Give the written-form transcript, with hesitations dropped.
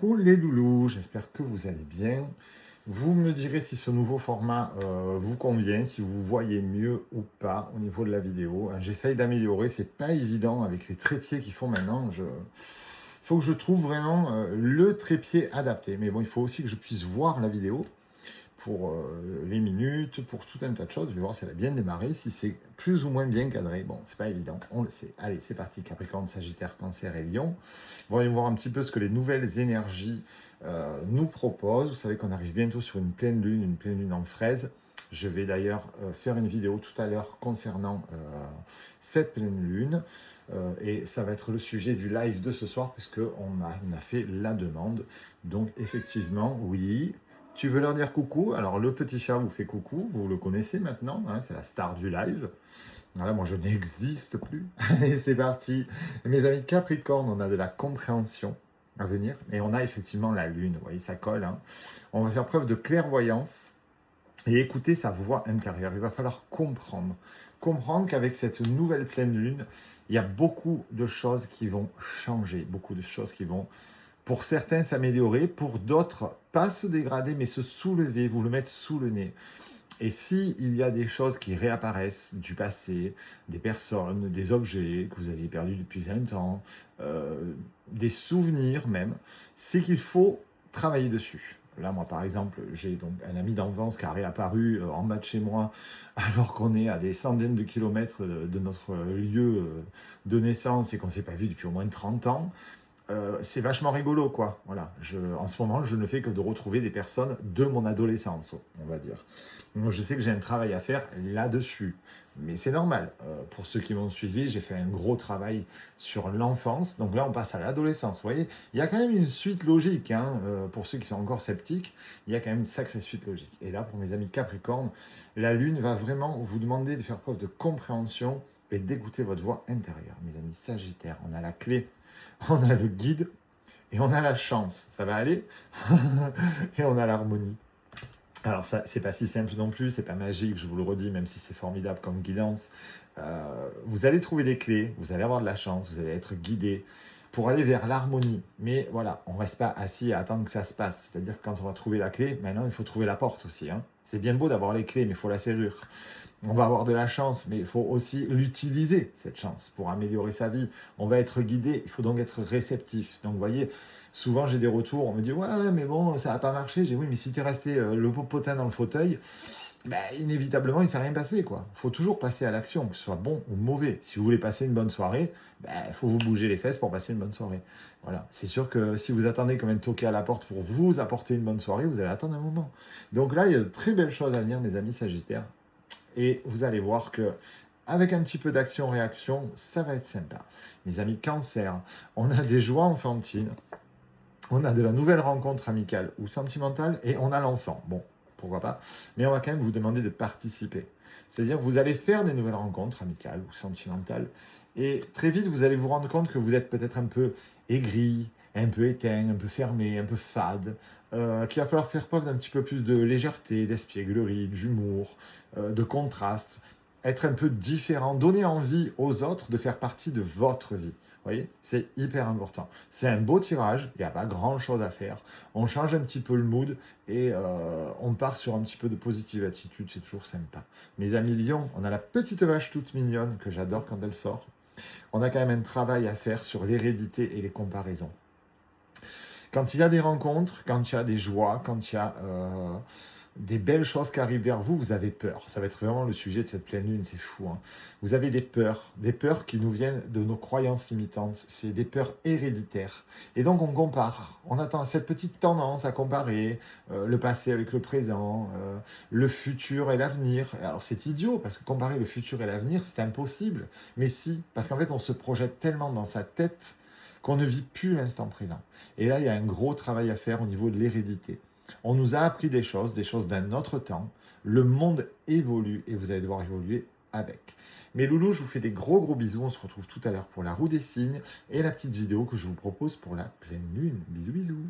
Coucou les loulous, j'espère que vous allez bien. Vous me direz si ce nouveau format vous convient, si vous voyez mieux ou pas au niveau de la vidéo. J'essaye d'améliorer, c'est pas évident avec les trépieds qu'ils font maintenant. Il faut que je trouve vraiment le trépied adapté. Mais bon, il faut aussi que je puisse voir la vidéo pour les minutes, pour tout un tas de choses. Je vais voir si elle a bien démarré, si c'est plus ou moins bien cadré. Bon, c'est pas évident, on le sait. Allez, c'est parti. Capricorne, Sagittaire, Cancer et Lion. Voyons voir un petit peu ce que les nouvelles énergies nous proposent. Vous savez qu'on arrive bientôt sur une pleine lune en fraise. Je vais d'ailleurs faire une vidéo tout à l'heure concernant cette pleine lune. Et ça va être le sujet du live de ce soir, puisqu'on a fait la demande. Donc effectivement, oui. Tu veux leur dire coucou? Alors le petit chat vous fait coucou, vous le connaissez maintenant, hein, c'est la star du live. Voilà, moi je n'existe plus. Allez, c'est parti. Mes amis Capricorne, on a de la compréhension à venir. Et on a effectivement la lune, vous voyez, ça colle. Hein. On va faire preuve de clairvoyance et écouter sa voix intérieure. Il va falloir comprendre. Comprendre qu'avec cette nouvelle pleine lune, il y a beaucoup de choses qui vont changer, beaucoup de choses qui vont... Pour certains, s'améliorer, pour d'autres, pas se dégrader, mais se soulever, vous le mettre sous le nez. Et s'il y a des choses qui réapparaissent du passé, des personnes, des objets que vous aviez perdus depuis 20 ans, des souvenirs même, c'est qu'il faut travailler dessus. Là, moi, par exemple, j'ai donc un ami d'enfance qui a réapparu en bas de chez moi, alors qu'on est à des centaines de kilomètres de notre lieu de naissance et qu'on ne s'est pas vu depuis au moins 30 ans. C'est vachement rigolo, quoi. Voilà. En ce moment, je ne fais que de retrouver des personnes de mon adolescence, on va dire. Donc, je sais que j'ai un travail à faire là-dessus. Mais c'est normal. Pour ceux qui m'ont suivi, j'ai fait un gros travail sur l'enfance. Donc là, on passe à l'adolescence. Vous voyez, il y a quand même une suite logique. Hein, pour ceux qui sont encore sceptiques, il y a quand même une sacrée suite logique. Et là, pour mes amis Capricorne, la Lune va vraiment vous demander de faire preuve de compréhension et d'écouter votre voix intérieure. Mes amis Sagittaires, on a la clé. On a le guide et on a la chance. Ça va aller? Et on a l'harmonie. Alors ça, c'est pas si simple non plus, c'est pas magique, je vous le redis, même si c'est formidable comme guidance. Vous allez trouver des clés, vous allez avoir de la chance, vous allez être guidé pour aller vers l'harmonie. Mais voilà, on ne reste pas assis à attendre que ça se passe. C'est-à-dire que quand on va trouver la clé, maintenant il faut trouver la porte aussi. Hein. C'est bien beau d'avoir les clés, mais il faut la serrure. On va avoir de la chance, mais il faut aussi l'utiliser, cette chance, pour améliorer sa vie. On va être guidé, il faut donc être réceptif. Donc vous voyez, souvent j'ai des retours, on me dit « Ouais, mais bon, ça n'a pas marché ». J'ai dit « Oui, mais si tu es resté le popotin dans le fauteuil, ben, inévitablement, il ne s'est rien passé. Il faut toujours passer à l'action, que ce soit bon ou mauvais. Si vous voulez passer une bonne soirée, il faut vous bouger les fesses pour passer une bonne soirée. Voilà. C'est sûr que si vous attendez quand même toquer à la porte pour vous apporter une bonne soirée, vous allez attendre un moment. Donc là, il y a de très belles choses à venir, mes amis Sagittaires. Et vous allez voir que avec un petit peu d'action-réaction, ça va être sympa. Mes amis Cancer, on a des joies enfantines, on a de la nouvelle rencontre amicale ou sentimentale, et on a l'enfant. Bon, pourquoi pas, mais on va quand même vous demander de participer. C'est-à-dire que vous allez faire des nouvelles rencontres amicales ou sentimentales, et très vite, vous allez vous rendre compte que vous êtes peut-être un peu aigri, un peu éteint, un peu fermé, un peu fade, qu'il va falloir faire preuve d'un petit peu plus de légèreté, d'espièglerie, d'humour, de contraste, être un peu différent, donner envie aux autres de faire partie de votre vie. Vous voyez, c'est hyper important. C'est un beau tirage, il n'y a pas grand-chose à faire. On change un petit peu le mood et on part sur un petit peu de positive attitude, c'est toujours sympa. Mes amis Lions, on a la petite vache toute mignonne que j'adore quand elle sort. On a quand même un travail à faire sur l'hérédité et les comparaisons. Quand il y a des rencontres, quand il y a des joies, quand il y a des belles choses qui arrivent vers vous, vous avez peur. Ça va être vraiment le sujet de cette pleine lune, c'est fou. Hein. Vous avez des peurs qui nous viennent de nos croyances limitantes. C'est des peurs héréditaires. Et donc on compare. On attend cette petite tendance à comparer le passé avec le présent, le futur et l'avenir. Alors c'est idiot, parce que comparer le futur et l'avenir, c'est impossible. Mais si, parce qu'en fait on se projette tellement dans sa tête qu'on ne vit plus l'instant présent. Et là, il y a un gros travail à faire au niveau de l'hérédité. On nous a appris des choses d'un autre temps. Le monde évolue et vous allez devoir évoluer avec. Mes loulous, je vous fais des gros bisous. On se retrouve tout à l'heure pour la roue des signes et la petite vidéo que je vous propose pour la pleine lune. Bisous.